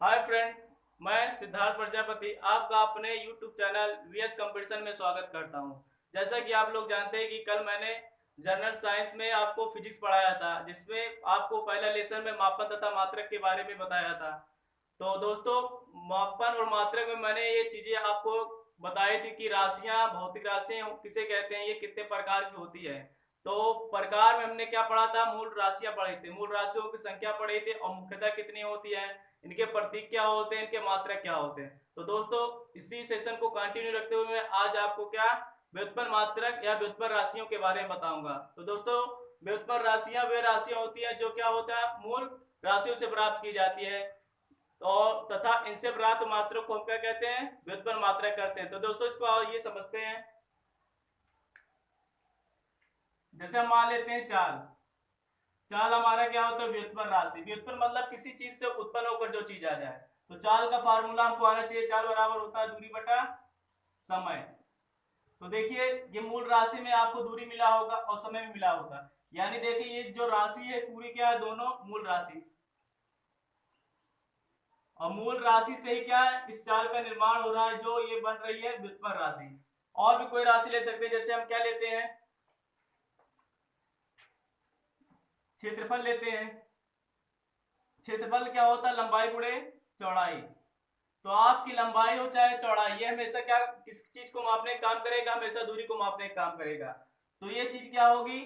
Hi friend, मैं सिद्धार्थ प्रजापति आपका अपने यूट्यूब चैनल वीएस कंपटीशन में स्वागत करता हूं। जैसा कि आप लोग जानते हैं कि कल मैंने जनरल साइंस में आपको फिजिक्स पढ़ाया था, जिसमें आपको पहला लेसन में मापन तथा मात्रक के बारे में बताया था। तो दोस्तों, मापन और मात्रक में मैंने ये चीज़ें आपको बताई थी कि राशियाँ, भौतिक राशियाँ किसे कहते हैं, ये कितने प्रकार की होती है। तो प्रकार में हमने क्या पढ़ा था, मूल राशियाँ पढ़ी थी, मूल राशियों की संख्या पढ़ी थी और मुख्यतः कितनी होती है, इनके प्रतीक क्या होते हैं, इनके मात्रक क्या होते हैं। तो दोस्तों, इसी सेशन को कंटिन्यू रखते हुए मैं आज आपको क्या व्युत्पन्न मात्रक या व्युत्पन्न राशियों के बारे में बताऊंगा। तो दोस्तों, व्युत्पन्न राशियां वे राशियां होती हैं जो क्या होता है, मूल राशियों से प्राप्त की जाती है और तथा इनसे प्राप्त मात्रक को हम क्या कहते हैं, व्युत्पन्न मात्रक कहते हैं। तो दोस्तों, इसको ये समझते हैं। जैसे हम मान लेते हैं चाल। चाल हमारा क्या होता है, व्युत्पन्न राशि। व्युत्पन्न मतलब किसी चीज से उत्पन्न होकर जो चीज आ जाए। तो चाल का फार्मूला हमको आना चाहिए, चाल बराबर होता है दूरी बटा समय। तो देखिए, ये मूल राशि में आपको दूरी मिला होगा और समय में मिला होगा, यानी देखिए ये जो राशि है पूरी क्या है, दोनों मूल राशि। और मूल राशि से ही क्या है, इस चाल का निर्माण हो रहा है जो ये बन रही है व्युत्पन्न राशि। और भी कोई राशि ले सकते हैं, जैसे हम क्या लेते हैं, क्षेत्रफल लेते हैं। क्षेत्रफल क्या होता है, लंबाई गुणे चौड़ाई। तो आपकी लंबाई हो चाहे चौड़ाई, ये हमेशा क्या, किस चीज को मापने का काम करेगा, हमेशा दूरी को मापने का काम करेगा। तो ये चीज क्या होगी,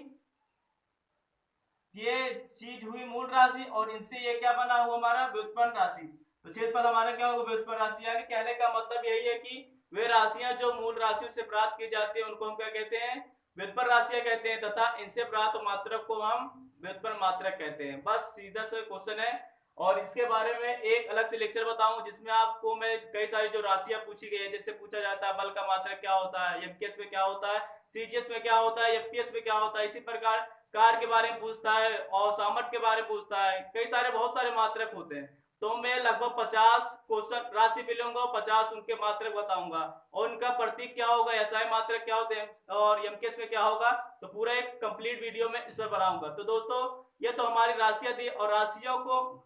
ये चीज हुई मूल राशि और इनसे ये क्या बना हुआ हमारा व्युत्पन्न राशि। तो क्षेत्रफल हमारा क्या होगा, व्युत्पन्न राशि। यानी कहने का मतलब यही है कि वे राशियां जो मूल राशियों से प्राप्त की जाती है उनको हम क्या कहते हैं, व्युत्पन्न राशियां कहते हैं, तथा इनसे प्राप्त मात्रक को हम व्युत्पन्न मात्रक कहते हैं। बस सीधा सा क्वेश्चन है। और इसके बारे में एक अलग से लेक्चर बताऊं जिसमें आपको मैं कई सारी जो राशियां पूछी गई है, जिससे पूछा जाता है बल का मात्रक क्या होता है, एमकेएस में क्या होता है, सीजीएस में क्या होता है, एफपीएस में क्या होता है, इसी प्रकार कार के बारे में पूछता है और सामर्थ्य के बारे में पूछता है। कई सारे बहुत सारे मात्रक होते हैं। तो मैं लगभग 50 क्वेश्चन राशि पे लूंगा, 50 उनके मात्रक बताऊंगा और उनका प्रतीक क्या होगा, एसआई मात्रक क्या होते हैं और एमकेएस में क्या होगा। तो पूरा एक कंप्लीट वीडियो में इस पर बनाऊंगा। तो दोस्तों, ये तो हमारी राशियां थी और राशियों को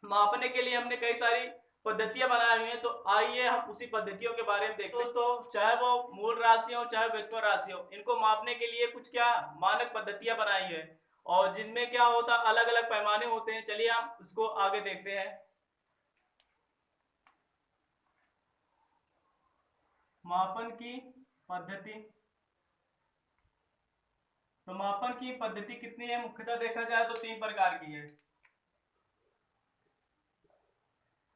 मापने के लिए हमने कई सारी पद्धतियां बनाई हुई हैं। तो आइए हम उसी पद्धतियों के बारे में देखते हैं। दोस्तों, चाहे वो मूल राशि हो चाहे व्युत्पन्न राशि हो, इनको मापने के लिए कुछ क्या मानक पद्धतियां बनाई है और जिनमें क्या होता है, अलग अलग पैमाने होते हैं। चलिए हम उसको आगे देखते हैं। मापन की पद्धति। तो मापन की पद्धति कितनी है, मुख्यतः देखा जाए तो तीन प्रकार की है।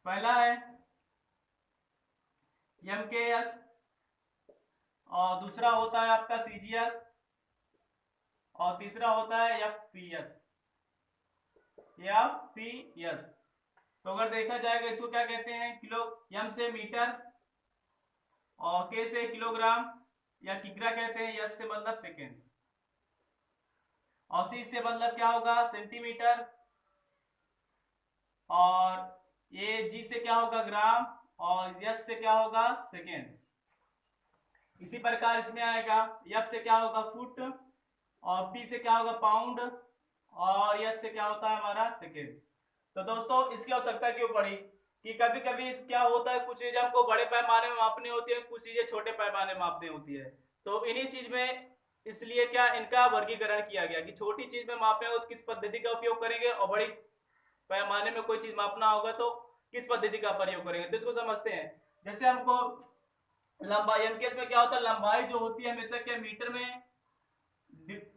पहला है एमकेएस और दूसरा होता है आपका सीजीएस और तीसरा होता है एफपीएस। एफपीएस। तो अगर देखा जाएगा इसको क्या कहते हैं, किलो, एम से मीटर और के से किलोग्राम या किग्रा कहते हैं, एस से मतलब सेकेंड और सी से मतलब क्या होगा, सेंटीमीटर और ये जी से क्या होगा, ग्राम और एस से क्या होगा, सेकेंड। इसी प्रकार इसमें आएगा, एफ से क्या होगा, फुट और पी से क्या होगा, पाउंड और एस से क्या होता है हमारा, सेकेंड। तो दोस्तों, इसकी आवश्यकता क्यों पड़ी कि कभी कभी क्या होता है, कुछ चीजें हमको बड़े पैमाने में मापनी होती है, कुछ चीजें छोटे पैमाने में मापनी होती है। तो इन्हीं चीज में इसलिए क्या इनका वर्गीकरण किया गया कि छोटी चीज में मापे हो तो किस पद्धति का उपयोग करेंगे और बड़ी पैमाने में कोई चीज मापना होगा तो किस पद्धति का प्रयोग करेंगे। तो इसको समझते हैं। जैसे हमको लंबाई, एमकेएस में क्या होता है, लंबाई जो होती है हमेशा क्या मीटर में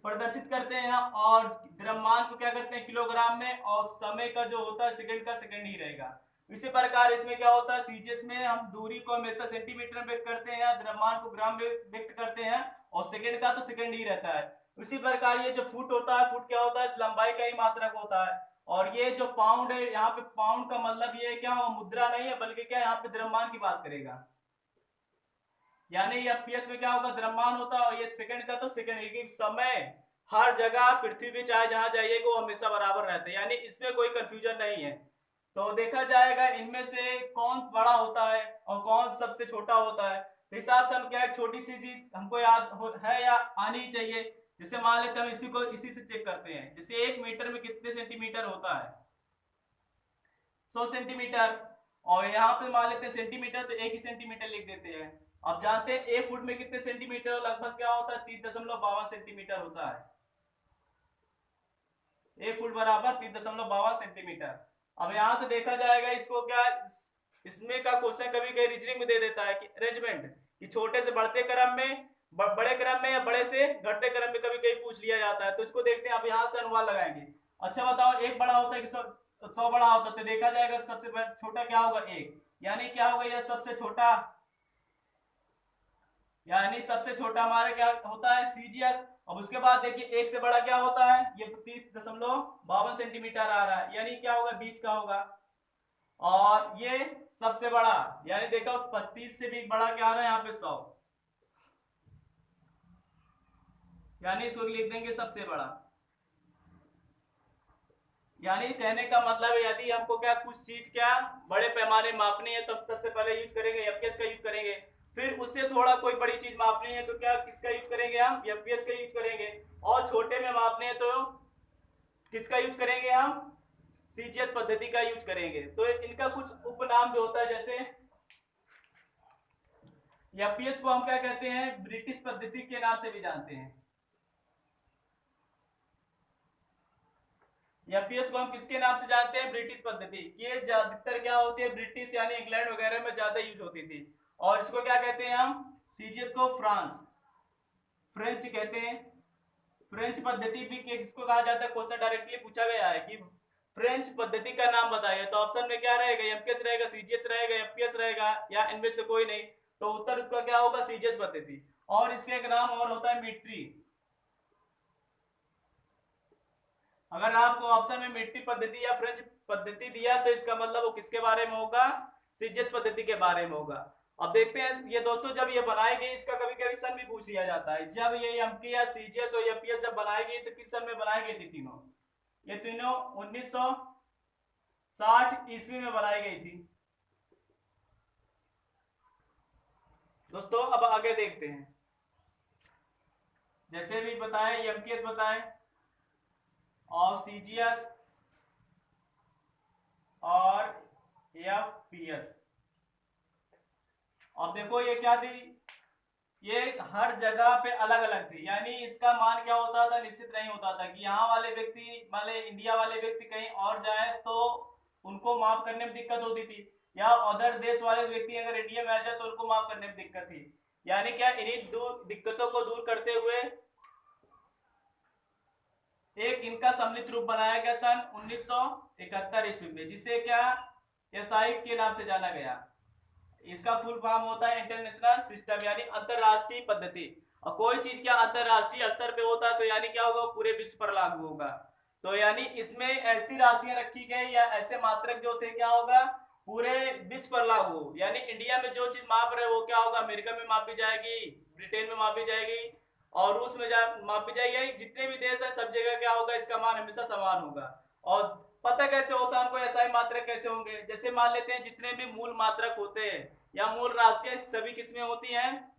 प्रदर्शित करते हैं और द्रव्यमान को क्या करते हैं, किलोग्राम में, और समय का जो होता है सेकंड का सेकंड ही रहेगा। इसी प्रकार इसमें क्या होता है, सीजीएस में हम दूरी को हमेशा सेंटीमीटर में व्यक्त करते हैं, द्रव्यमान को ग्राम में व्यक्त करते हैं और सेकंड का तो सेकंड ही रहता है। इसी प्रकार ये जो फुट होता है, फुट क्या होता है, लंबाई का ही मात्रक होता है। और ये जो पाउंड है, यहाँ पे पाउंड का मतलब ये क्या हो, मुद्रा नहीं है बल्कि क्या यहाँ पे द्रव्यमान की बात करेगा। यानी ये पीएस में क्या होगा, द्रव्यमान होता है और ये सेकंड का तो सेकंड, एक समय हर जगह पृथ्वी पे चाहे जहां जाइएगा वो हमेशा बराबर रहते हैं, यानी इसमें कोई कंफ्यूजन नहीं है। तो देखा जाएगा इनमें से कौन बड़ा होता है और कौन सबसे छोटा होता है। तो हिसाब से हम क्या, एक छोटी सी चीज हमको है या आनी ही चाहिए। जैसे मान लेते हैं, हम इसी को इसी से चेक करते हैं। जैसे 1 मीटर में कितने सेंटीमीटर होता है, 100 सेंटीमीटर। और यहाँ पे मान लेते हैं सेंटीमीटर, तो 1 ही सेंटीमीटर लिख देते हैं। अब जानते हैं 1 फुट में कितने सेंटीमीटर, लगभग क्या होता है 30.52 सेंटीमीटर होता है। 1 फुट बराबर 30.52 सेंटीमीटर। अब यहां से देखा जाएगा इसको क्या, इसमें का क्वेश्चन कभी कभी रीजनिंग में दे देता है कि अरेंजमेंट, कि छोटे से बढ़ते क्रम में, बड़े क्रम में, या बड़े से घटते क्रम में कभी कभी पूछ लिया जाता है। तो इसको देखते हैं, अब यहां से अनुमान लगाएंगे। अच्छा बताओ, एक बड़ा होता है कि 100 बड़ा होता है, तो देखा जाएगा सबसे छोटा क्या होगा 1, यानी क्या होगा यह सबसे छोटा, यानी सबसे छोटा हमारे क्या होता है सीजीएस। अब उसके बाद देखिए 1 से बड़ा क्या होता है, ये 30.52 सेंटीमीटर आ रहा है, यानी क्या होगा बीच का होगा। और ये सबसे बड़ा, यानी देखो 35 से भी बड़ा क्या आ रहा है यहाँ पे 100, यानी इसको लिख देंगे सबसे बड़ा। यानी कहने का मतलब है यदि हमको क्या कुछ चीज क्या बड़े पैमाने मापनी है तो सबसे पहले यूज करेंगे एफपीएस का यूज करेंगे। फिर उससे थोड़ा कोई बड़ी चीज मापनी है तो क्या किसका यूज करेंगे, हम एफपीएस का यूज करेंगे। और छोटे में मापने है तो किसका यूज करेंगे, हम सीजीएस पद्धति का यूज करेंगे। तो इनका कुछ उपनाम भी होता है, जैसे एफपीएस को हम क्या कहते हैं, ब्रिटिश पद्धति के नाम से भी जानते हैं। एफपीएस को हम किसके नाम से जानते हैं, ब्रिटिश पद्धति। ये ज्यादातर क्या होती है ब्रिटिश यानी इंग्लैंड वगैरह में ज्यादा यूज होती थी। और इसको क्या कहते हैं हम, सीजीएस को फ्रेंच कहते हैं। फ्रेंच पद्धति भी किसको कहा जाता है, क्वेश्चन डायरेक्टली पूछा गया है कि फ्रेंच पद्धति का नाम बताइए, तो ऑप्शन में क्या रहेगा, एमकेएस रहेगा, सीजीएस रहेगा, एफपीएस रहेगा, या इनमें से कोई नहीं। तो उत्तर उसका क्या होगा, सीजीएस पद्धति। और इसके एक नाम और होता है मिट्री। अगर आपको ऑप्शन में मिट्टी पद्धति या फ्रेंच पद्धति दिया तो इसका मतलब वो किसके बारे में होगा, सीजीएस पद्धति के बारे में होगा। अब देखते हैं ये दोस्तों, जब ये बनाई गई इसका कभी कभी सन भी पूछ लिया जाता है। जब ये एमपी या सीजीएस और एफपीएस जब बनाई गई तो किस सन में बनाई गई थी तीनों, ये तीनों 1960 ईस्वी में बनाई गई थी। दोस्तों अब आगे देखते हैं, जैसे भी बताए एमकेएस बताए और सीजीएस और एफपीएस। अब देखो ये क्या थी, ये हर जगह पे अलग अलग थी, यानी इसका मान क्या होता था, निश्चित नहीं होता था कि यहाँ वाले व्यक्ति मान ले इंडिया वाले व्यक्ति कहीं और जाए तो उनको माफ करने में दिक्कत होती थी, या अदर देश वाले व्यक्ति अगर इंडिया में आ जाए तो उनको माफ करने में दिक्कत थी। यानी क्या इन्हीं दिक्कतों को दूर करते हुए एक इनका सम्मिलित रूप बनाया गया सन 1971 ईस्वी में, जिसे क्या एसआई के नाम से जाना गया। इसका फुल फॉर्म होता है इंटरनेशनल सिस्टम, यानी अंतरराष्ट्रीय पद्धति। और कोई चीज क्या अंतरराष्ट्रीय स्तर पे होता है तो यानी क्या होगा, पूरे विश्व पर लागू होगा। तो यानी इसमें ऐसी राशियां रखी गई या ऐसे मात्रक जो थे क्या होगा, पूरे विश्व पर लागू। यानी इंडिया में जो चीज माप रहे वो क्या होगा, अमेरिका में मापी जाएगी, ब्रिटेन में मापी जाएगी, और रूस में मापी जाएगी। जितने भी देश है सब जगह क्या होगा, इसका मान हमेशा समान होगा। और पता कैसे होता है उनको, ऐसा ही मात्रक कैसे होंगे, जैसे मान लेते हैं जितने भी मूल मात्रक होते हैं या मूल राशियां सभी किसमें होती हैं,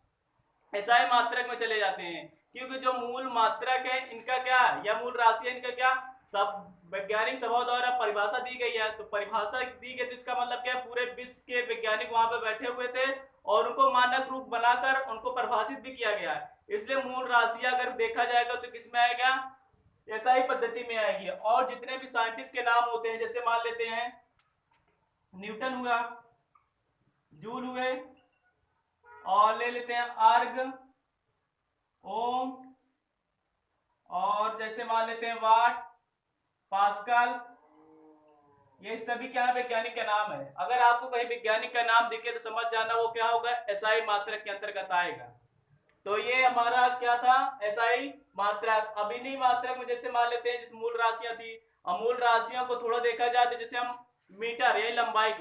ऐसा ही मात्रक में चले जाते हैं। क्योंकि जो मूल मात्रक है इनका क्या, या मूल राशि है इनका क्या, सब वैज्ञानिक सभा द्वारा परिभाषा दी गई है। तो परिभाषा दी गई तो इसका मतलब क्या, पूरे विश्व के वैज्ञानिक वहां पे बैठे हुए थे और उनको मानक रूप बनाकर उनको परिभाषित भी किया गया है। इसलिए मूल राशि अगर देखा जाएगा तो किसमें आएगा, एसआई पद्धति में आएगी। और जितने भी साइंटिस्ट के नाम होते हैं, जैसे मान लेते हैं न्यूटन हुआ, जूल हुए, और ले लेते हैं आर्ग, ओम, और जैसे मान लेते हैं वाट, पास्कल, ये सभी क्या वैज्ञानिक का नाम है। अगर आपको कहीं वैज्ञानिक का नाम दिखे तो समझ जाना वो क्या होगा, एसआई मात्रक के अंतर्गत आएगा। तो ये हमारा क्या था, एसआई मात्रक। अब इन्हीं मात्रक में जैसे मान लेते हैं जिस मूल राशियां थी, और मूल राशियों को थोड़ा देखा जाए तो जैसे हम मीटर यानी लंबाई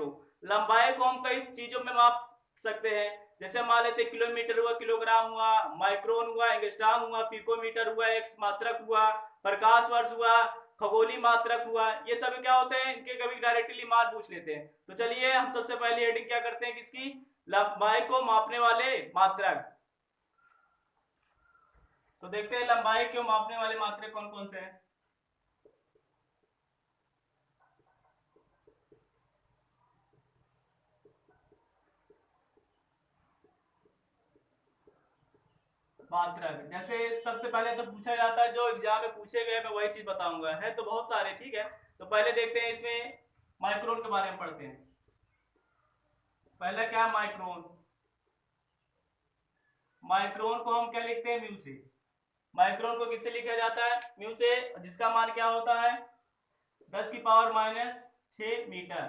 को हम कई चीजों में माप सकते हैं। जैसे मान लेते किलोमीटर हुआ, किलोग्राम हुआ, माइक्रोन हुआ, एंगस्ट्रॉम हुआ, पिकोमीटर हुआ, एक्स मात्रक हुआ, प्रकाश वर्ष हुआ, खगोलीय मात्रक हुआ। ये सब क्या होते हैं, इनके कभी डायरेक्टली मान पूछ लेते हैं। तो चलिए हम सबसे पहले हेडिंग क्या करते हैं, किसकी, लंबाई को मापने वाले मात्रक। तो देखते हैं लंबाई को मापने वाले मात्रक कौन कौन से हैं। मात्रक। जैसे सबसे पहले तो पूछा जाता है, जो एग्जाम में पूछे गए मैं वही चीज बताऊंगा, है तो बहुत सारे, ठीक है। तो पहले देखते हैं इसमें माइक्रोन के बारे में पढ़ते हैं। पहला क्या है माइक्रोन। माइक्रोन को हम क्या लिखते हैं, म्यू से। माइक्रोन को किससे लिखा जाता है, म्यू से, जिसका मान क्या होता है 10⁻⁶ मीटर।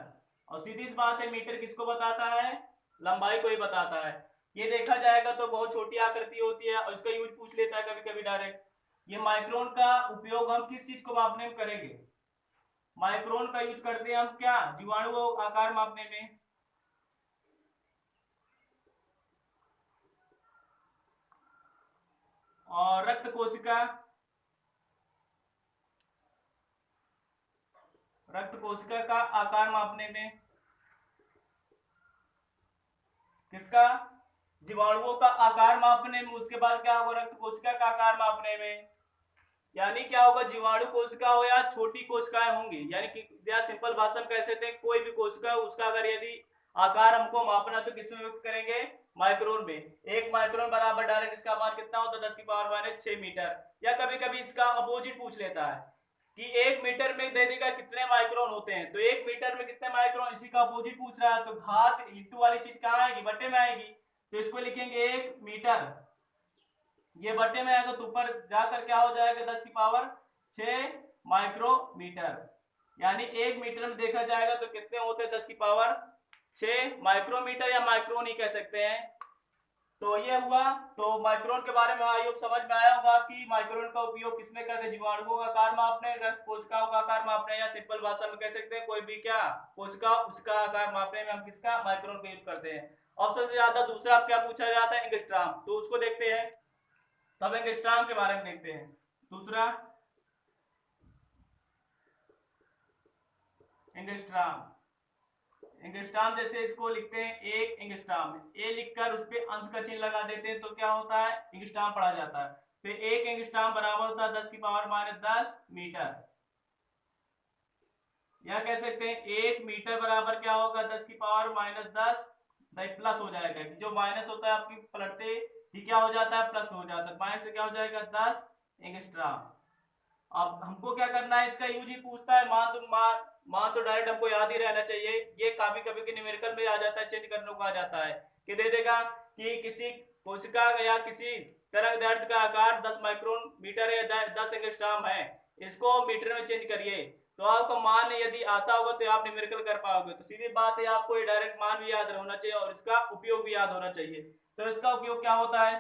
और सीधी सी बात है, मीटर किसको बताता है, लंबाई को ही बताता है। ये देखा जाएगा तो बहुत छोटी आकृति होती है और इसका यूज पूछ लेता है कभी कभी डायरेक्ट। ये माइक्रोन का उपयोग हम किस चीज को मापने में करेंगे, माइक्रोन का यूज करते हैं हम क्या, जीवाणु आकार मापने में। और रक्त कोशिका, रक्त कोशिका का आकार मापने में। किसका, जीवाणुओं का आकार मापने में। उसके बाद क्या होगा, रक्त कोशिका का आकार मापने में। यानी क्या होगा, जीवाणु कोशिका हो या छोटी कोशिकाएं होंगी, यानी कि या सिंपल भाषा में कह सकते हैं कोई भी कोशिका, उसका अगर यदि आकार हमको मापना तो किसमें व्यक्त करेंगे, माइक्रोन में। एक माइक्रोन बराबर डायरेक्ट इसका मान कितना होता है 10⁻⁶ मीटर। या कभी कभी इसका अपोजिट पूछ लेता है कि 1 मीटर में दे देगा कितने माइक्रोन होते हैं, तो 1 मीटर में कितने माइक्रोन, इसी का अपोजिट पूछ रहा है, तो घात इंटू वाली चीज कहाँ आएगी, बटे में आएगी। तो इसको लिखेंगे 1 मीटर, ये बटे में आएगा तो ऊपर जाकर क्या हो जाएगा 10⁻⁶ माइक्रोमीटर। यानी 1 मीटर में देखा जाएगा तो कितने होते हैं 10⁻⁶ माइक्रोमीटर, या माइक्रोन ही कह सकते हैं। तो ये हुआ, तो माइक्रोन के बारे में आई होप समझ में आया होगा कि माइक्रोन का उपयोग किसमें करते हैं, जीवाणुओं का आकार मापने, रक्त कोशिकाओं का आकार मापने, या सिंपल भाषा में कह सकते हैं कोई भी क्या कोशिका, उसका आकार मापने में हम किसका, माइक्रोन का यूज करते हैं। ऑप्शन से ज्यादा दूसरा क्या पूछा जाता है, एंगस्ट्रॉम, तो उसको देखते हैं। तब एंगस्ट्रॉम के बारे में देखते हैं। दूसरा एंगस्ट्रॉम, एंगस्ट्रॉम जैसे इसको लिखते हैं 1 एंगस्ट्रॉम, ए लिखकर उस पर अंश का चिन्ह लगा देते हैं तो क्या होता है, एंगस्ट्रॉम पढ़ा जाता है। तो 1 एंगस्ट्रॉम बराबर होता है 10⁻⁻10 मीटर। या कह सकते हैं 1 मीटर बराबर क्या होगा 10⁻⁻10, प्लस हो जाएगा, जो माइनस होता है आपकी पलटते ही क्या हो जाता है, प्लस में हो जाता है, माइनस से क्या हो जाएगा 10 एंगस्ट्रॉम। अब हमको क्या करना है, इसका यूज ही पूछता है, मान तो डायरेक्ट हमको याद ही रहना चाहिए। ये कभी कभी के न्यूमेरिकल में आ जाता है, चेंज करने को आ जाता है कि दे देगा कि किसी कोशिका या किसी तरंग दैर्ध्य का आकार 10 माइक्रोन मीटर या 10 एंगस्ट्रॉम है, इसको मीटर में चेंज करिए, तो आपको मान यदि आता होगा तो आप न्यूमेरिकल कर पाओगे। तो सीधी बात है, आपको ये डायरेक्ट मान भी याद होना चाहिए और इसका उपयोग भी याद होना चाहिए। तो इसका उपयोग क्या होता है,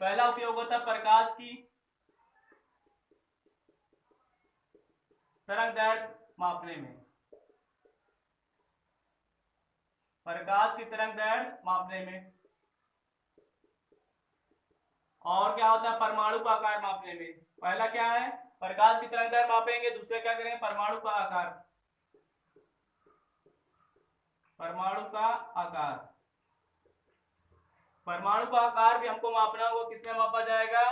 पहला उपयोग होता है प्रकाश की तरंग दैर्ध्य मापने में, प्रकाश की तरंग दैर्ध्य मापने में। और क्या होता है, परमाणु का आकार मापने में। पहला क्या है, प्रकाश की तरंग दैर्ध्य मापेंगे, दूसरा क्या करेंगे, परमाणु का आकार, परमाणु का आकार। परमाणु का आकार भी हमको मापना होगा, किसमें मापा जाएगा,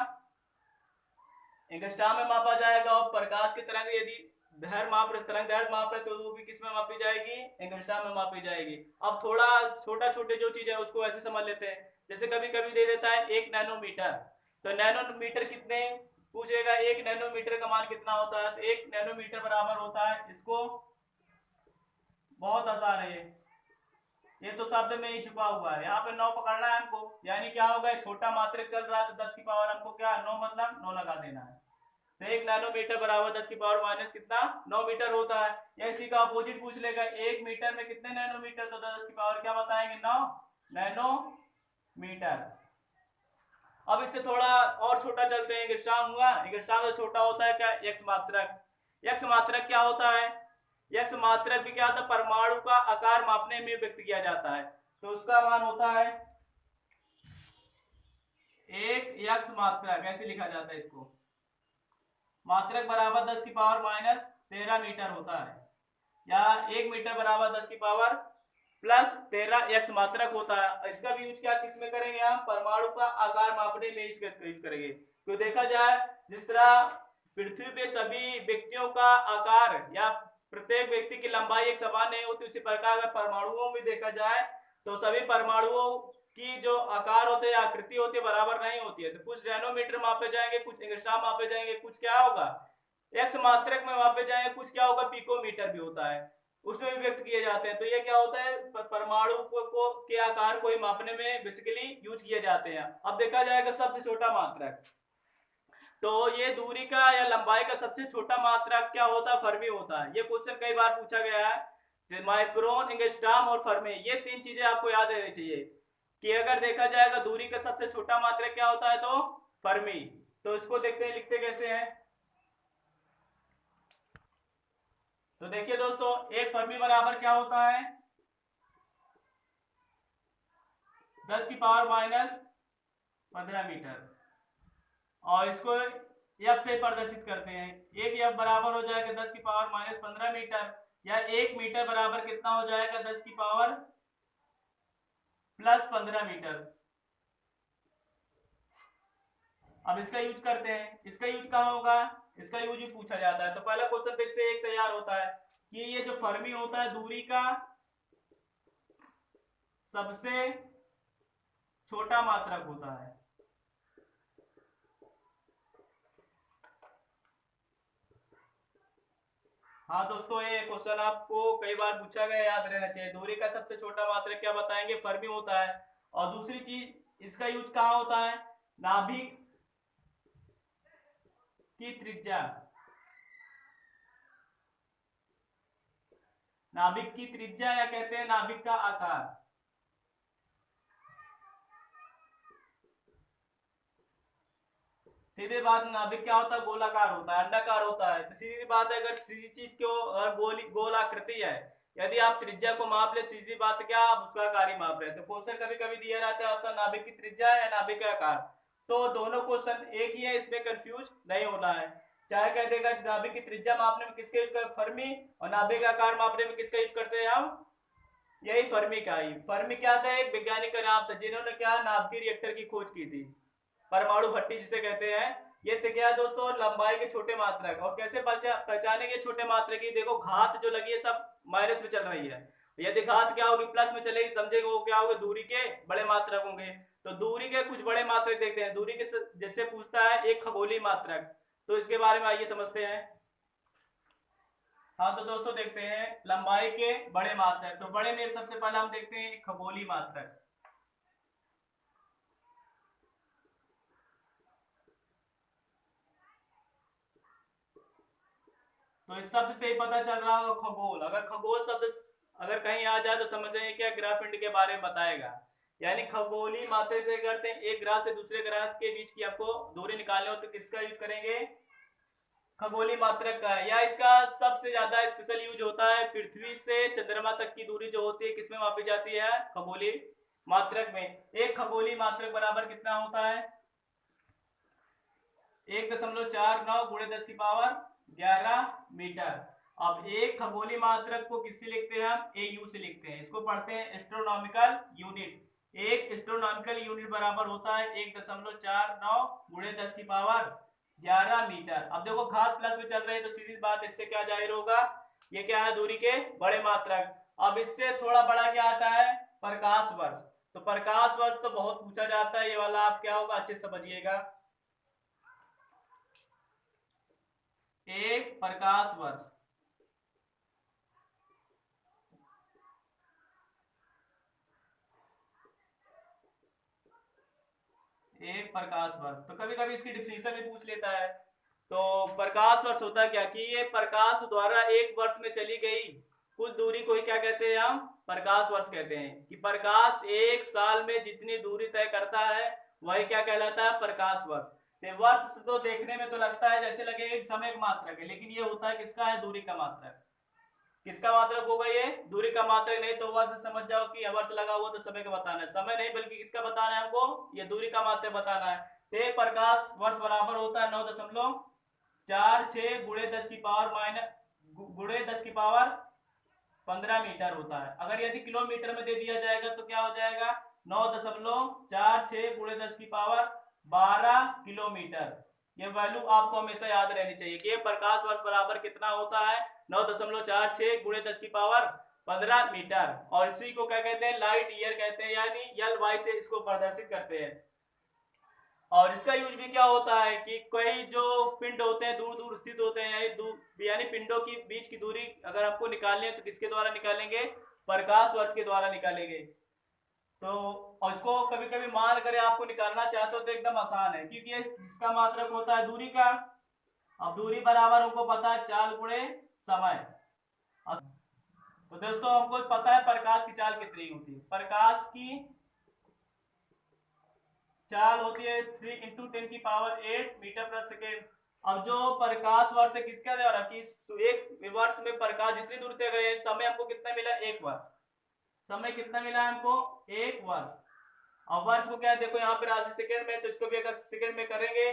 एंगस्ट्रॉम में मापा जाएगा। और प्रकाश की तरंग यदि तरंग दैर्ध्य माप रहे तो वो भी किसमें मापी जाएगी, एंगस्ट्रॉम में मापी जाएगी। अब थोड़ा छोटा छोटे जो चीज है उसको ऐसे समझ लेते हैं। जैसे कभी कभी दे देता है 1 नैनोमीटर, तो नैनोमीटर कितने पूछेगा, 1 नैनोमीटर का मान कितना होता है, तो 1 नैनोमीटर बराबर होता है, इसको बहुत आसान है ये तो शब्द में ही छुपा हुआ है, यहाँ पे 9 पकड़ना है हमको। यानी क्या होगा, छोटा मात्रक चल रहा है तो 10 की पावर हमको क्या 9 मतलब 9 लगा देना है। तो 1 नैनोमीटर बराबर 10 की पावर माइनस कितना 9 मीटर होता है। या इसी का अपोजिट पूछ लेगा, 1 मीटर में कितने नैनोमीटर, तो 10 की पावर क्या बताएंगे 9 नैनोमीटर। अब इससे थोड़ा और छोटा चलते हैं, एंगस्ट्रॉम हुआ, एंगस्ट्रॉम से छोटा होता है क्या, एक्स मात्रक। एक्स मात्रक क्या होता है, एक्स मात्रक भी क्या होता है, परमाणु का आकार मापने में व्यक्त किया जाता है। तो उसका मान होता है 1 मात्रक, ऐसे लिखा जाता है इसको, मात्रक बराबर 10 की पावर माइनस 13 मीटर होता है, या 1 मीटर बराबर 10 की पावर प्लस 13 एक्स मात्रक होता है। इसका भी यूज क्या किसमें करेंगे, हम परमाणु का आकार मापने में इसका यूज करेंगे। तो देखा जाए जिस तरह पृथ्वी पे सभी व्यक्तियों का आकार या प्रत्येक व्यक्ति की लंबाई एक समान नहीं होती, उसी प्रकार अगर परमाणुओं में देखा जाए तो सभी परमाणुओं की जो आकार होते हैं, आकृति होती है, बराबर नहीं होती है। तो कुछ नैनोमीटर मापे जाएंगे, कुछ एंगस्ट्रॉम मापे जाएंगे, कुछ क्या होगा एक्स मात्रक में मापे जाएंगे, कुछ क्या होगा पिकोमीटर भी होता है, उसमें भी व्यक्त किए जाते हैं। तो ये क्या होता है, परमाणु को के आकार को ही मापने में बेसिकली यूज किए जाते हैं। अब देखा जाएगा सबसे छोटा मात्रक, तो ये दूरी का या लंबाई का सबसे छोटा मात्रक क्या होता है, फर्मी होता है। ये क्वेश्चन कई बार पूछा गया है। माइक्रोन, एंगस्ट्रॉम और फर्मी, ये तीन चीजें आपको याद रहनी चाहिए कि अगर देखा जाएगा दूरी का सबसे छोटा मात्रक क्या होता है, तो फर्मी। तो इसको देखते हैं लिखते कैसे हैं। तो देखिए दोस्तों, एक फर्मी बराबर क्या होता है, 10 की पावर माइनस 15 मीटर, और इसको एफ से प्रदर्शित करते हैं। एक एफ बराबर हो जाएगा 10 की पावर माइनस 15 मीटर, या 1 मीटर बराबर कितना हो जाएगा, 10 की पावर प्लस 15 मीटर। अब इसका यूज करते हैं। इसका यूज कहाँ होगा, इसका यूज भी पूछा जाता है। तो पहला क्वेश्चन तो इससे एक तैयार होता है कि ये जो फर्मी होता है दूरी का सबसे छोटा मात्रक होता है। हाँ दोस्तों, ये क्वेश्चन आपको कई बार पूछा गया, याद रहना चाहिए। दूरी का सबसे छोटा मात्रक क्या बताएंगे, फर्मी होता है। और दूसरी चीज, इसका यूज कहाँ होता है, नाभिक की त्रिज्या, नाभिक की त्रिज्या या कहते हैं नाभिक का आकार। सीधे बात, नाभिक क्या होता है, गोलाकार होता है, अंडाकार होता है। तो सीधी बात है, अगर किसी चीज को अगर गोल आकृति है, यदि आप त्रिज्या को माप ले, सीधी बात क्या आप उसका आकार ही माप रहे हैं। तो क्वेश्चन कभी कभी दिया रहता है ऑप्शन नाभिक की त्रिज्या या नाभिक का आकार, तो दोनों क्वेश्चन एक ही है, इसमें कंफ्यूज नहीं होना है। चाहे कह देगा नाभिक की त्रिज्या मापने में किसका यूज करते, फर्मी, और नाभिक का आकार मापने में किसका यूज करते हैं हम, यही फर्मी का ही। फर्मी क्या था, एक वैज्ञानिक का नाम था जिन्होंने क्या नाभिकीय रिएक्टर की खोज की थी, परमाणु भट्टी जिसे कहते हैं। ये थे क्या दोस्तों, लंबाई के छोटे मात्रक। और कैसे पहचानेंगे छोटे मात्रक की, देखो घात जो लगी है सब माइनस में चल रही है, यदि घात क्या होगी, प्लस में चलेगी, समझेंगे वो क्या होगा, दूरी के बड़े मात्रक होंगे। तो दूरी के कुछ बड़े मात्रक देखते हैं। दूरी के जैसे पूछता है एक खगोलीय मात्रक, तो इसके बारे में आइए समझते हैं। हाँ तो दोस्तों देखते हैं लंबाई के बड़े मात्रक। तो बड़े में सबसे पहले हम देखते हैं खगोलीय मात्रक। तो इस शब्द से ही पता चल रहा होगा खगोल। अगर खगोल शब्द अगर कहीं आ जाए तो समझ जाइए क्या ग्रह पिंड के बारे में बताएगा। यानी खगोलीय मात्रक से करते हैं एक ग्रह से दूसरे ग्रह के बीच की आपको दूरी निकालनी हो तो किसका यूज करेंगे, खगोलीय मात्रक का। या इसका सबसे ज्यादा स्पेशल यूज होता है पृथ्वी से चंद्रमा तक की दूरी जो होती है किसमें मापी जाती है, खगोलीय मात्रक में। एक खगोलीय मात्रक बराबर कितना होता है, 1.49 गुणे 10 की पावर 11 मीटर। अब एक खगोलीय मात्रक को किससे लिखते हैं हम, AU से लिखते हैं। इसको पढ़ते हैं एस्ट्रोनॉमिकल यूनिट। एक एस्ट्रोनॉमिकल यूनिट बराबर होता है 1.49 गुणे 10 की पावर 11 मीटर। अब देखो घात प्लस में चल रही है तो सीधी बात इससे क्या जाहिर होगा, ये क्या है, दूरी के बड़े मात्रक। अब इससे थोड़ा बड़ा क्या आता है, प्रकाश वर्ष। तो प्रकाश वर्ष तो बहुत पूछा जाता है, ये वाला आप क्या होगा अच्छे से समझिएगा। एक प्रकाश वर्ष, एक प्रकाश वर्ष। तो कभी कभी इसकी डिफिनेशन भी पूछ लेता है। तो प्रकाश वर्ष होता है क्या, कि ये प्रकाश द्वारा एक वर्ष में चली गई कुल दूरी को ही क्या कहते हैं, हम प्रकाश वर्ष कहते हैं। कि प्रकाश एक साल में जितनी दूरी तय करता है वही क्या कहलाता है, प्रकाश वर्ष। वर्ष तो देखने में तो लगता है जैसे लगे एक समय का मात्रक है, लेकिन ये होता है किसका है, दूरी का मात्रक। किसका मात्रक होगा ये, दूरी का मात्रक। नहीं तो वर्ष समझ जाओ कि वर्ष लगा हुआ तो समय का बताना है, समय नहीं बल्कि किसका बताना है हमको, ये दूरी का मात्रक बताना है। तो प्रकाश वर्ष बराबर होता है 9.46 गुणे 10 की पावर माइनस गुणे 10 की पावर 15 मीटर होता है। अगर यदि किलोमीटर में दे दिया जाएगा तो क्या हो जाएगा, 9.46 गुणे 10 की पावर 12 किलोमीटर। ये वैल्यू आपको हमेशा याद रहनी चाहिए कि प्रकाश वर्ष बराबर कितना होता है, 9.46 गुणे 10 की पावर 15 मीटर। और इसी को क्या कहते हैं, लाइट ईयर कहते हैं, यानी एल वाई से इसको प्रदर्शित करते हैं। और इसका यूज भी क्या होता है कि कई जो पिंड होते हैं दूर दूर स्थित होते हैं, यानी पिंडों की बीच की दूरी अगर आपको निकालनी है तो किसके द्वारा निकालेंगे, प्रकाश वर्ष के द्वारा निकालेंगे। तो और इसको कभी कभी मान कर आपको निकालना चाहते हो तो एकदम आसान है, क्योंकि ये इसका मात्रक होता है दूरी का। अब दूरी बराबर हमको पता है चाल गुणे समय। तो दोस्तों हमको पता है प्रकाश की चाल कितनी होती है। प्रकाश की चाल होती है 3 × 10⁸ मीटर प्रति सेकेंड। अब जो प्रकाश वर्ष है किसका द्वारा कि एक वर्ष में प्रकाश जितनी दूर तक रहे, समय हमको कितना मिला, 1 वर्ष। समय कितना मिला हमको, 1 वर्ष। अब वर्ष को क्या है, देखो यहाँ पे राशि सेकंड में, तो इसको भी अगर सेकंड में करेंगे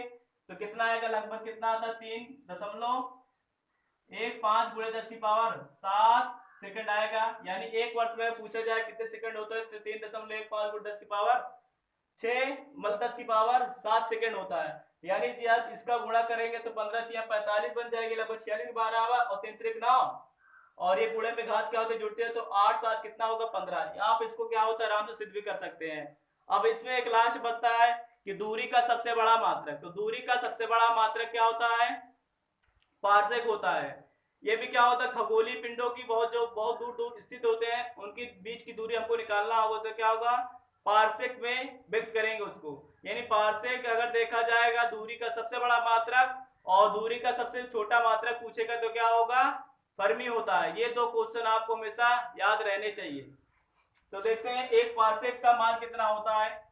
तो कितना आएगा, लगभग कितना आता है, 3.15 गुणे 10⁻7 सेकंड आएगा। यानी 1 वर्ष में पूछा जाए कितने सेकंड होता है तो 3.15 गुणे 10⁻6 मतलब 10⁻7 सेकंड होता है। यानी जब इसका गुणा करेंगे तो 15×3 = 45 बन जाएगी, लगभग 46 12 और 3×3 9, और ये गुणे में घात क्या होते हैं, जुड़ते हैं तो 8 7 कितना होगा, 15। आप इसको क्या होता है आराम से सिद्ध भी कर सकते हैं। अब इसमें एक लास्ट बनता है कि दूरी का सबसे बड़ा मात्रक। तो दूरी का सबसे बड़ा मात्रक क्या होता है, पार्सेक होता है। ये भी क्या होता है, खगोलीय पिंडों की बहुत दूर दूर स्थित होते हैं, उनकी बीच की दूरी हमको निकालना होगा तो क्या होगा, पार्सेक में व्यक्त करेंगे उसको। यानी पार्सेक अगर देखा जाएगा दूरी का सबसे बड़ा मात्रक, और दूरी का सबसे छोटा मात्रक पूछेगा तो क्या होगा, फर्मी होता है। ये 2 क्वेश्चन आपको हमेशा याद रहने चाहिए। तो देखते हैं एक पार्सेक का मान कितना होता है।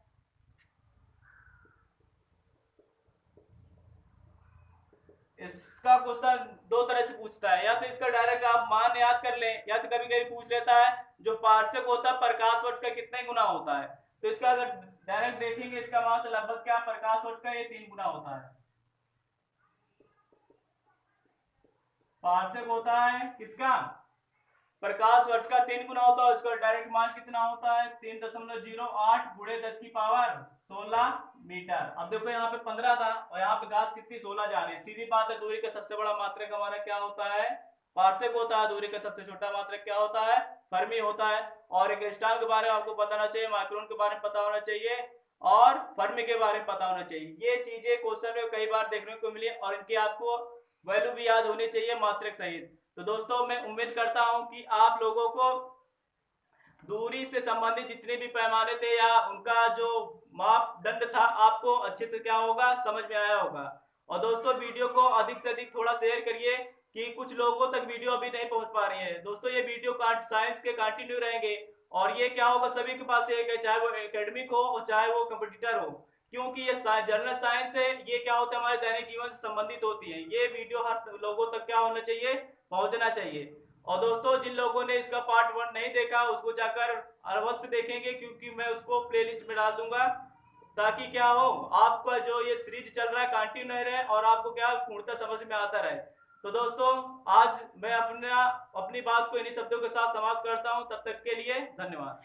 इसका क्वेश्चन 2 तरह से पूछता है, या तो इसका डायरेक्ट आप मान याद कर लें, या तो कभी कभी पूछ लेता है जो पार्सेक होता है प्रकाश वर्ष का कितने गुना होता है। तो इसका अगर डायरेक्ट देखेंगे इसका मान तो लगभग क्या, प्रकाश वर्ष का ये 3 गुना होता है। पार्सेक होता है किसका, प्रकाश वर्ष का 3 गुना होता है। उसका डायरेक्ट मान कितना होता है, 3.08 गुणे 10⁻16 मीटर। अब देखो यहाँ पे 15 था और यहाँ पे घात कितनी, 16 जा रही है। सीधी बात है, दूरी का सबसे बड़ा मात्रक हमारा क्या होता है, पार्सेक होता है। दूरी का सबसे छोटा मात्रक क्या होता है, फर्मी होता है। और एक एंगस्ट्रॉम के बारे में आपको पता होना चाहिए, माइक्रोन के बारे में पता होना चाहिए, और फर्मी के बारे में पता होना चाहिए। ये चीजें क्वेश्चन में कई बार देखने को मिली, और इनकी आपको वैल्यू भी याद होनी चाहिए मात्रक सहित। तो दोस्तों मैं उम्मीद करता हूं कि आप लोगों को दूरी से संबंधित जितने भी पैमाने थे या उनका जो मापदंड था आपको अच्छे से क्या होगा, समझ में आया होगा। और दोस्तों वीडियो को अधिक से अधिक थोड़ा शेयर करिए, कि कुछ लोगों तक वीडियो अभी नहीं पहुंच पा रही है। दोस्तों ये वीडियो साइंस के कंटिन्यू रहेंगे, और ये क्या होगा, सभी के पास एक है, चाहे वो एकेडमिक हो और चाहे वो कंपटीटर हो, क्योंकि ये जनरल साइंस है। ये क्या होता है, हमारे दैनिक जीवन से संबंधित होती है। ये वीडियो हर लोगों तक क्या होना चाहिए, पहुंचना चाहिए। और दोस्तों जिन लोगों ने इसका पार्ट 1 नहीं देखा उसको जाकर अवश्य देखेंगे, क्योंकि मैं उसको प्लेलिस्ट में डाल दूंगा, ताकि क्या हो, आपका जो ये सीरीज चल रहा है कंटिन्यू रहे और आपको क्या पूर्णतः समझ में आता रहे। तो दोस्तों आज मैं अपनी बात को इन्हीं शब्दों के साथ समाप्त करता हूं। तब तक के लिए धन्यवाद।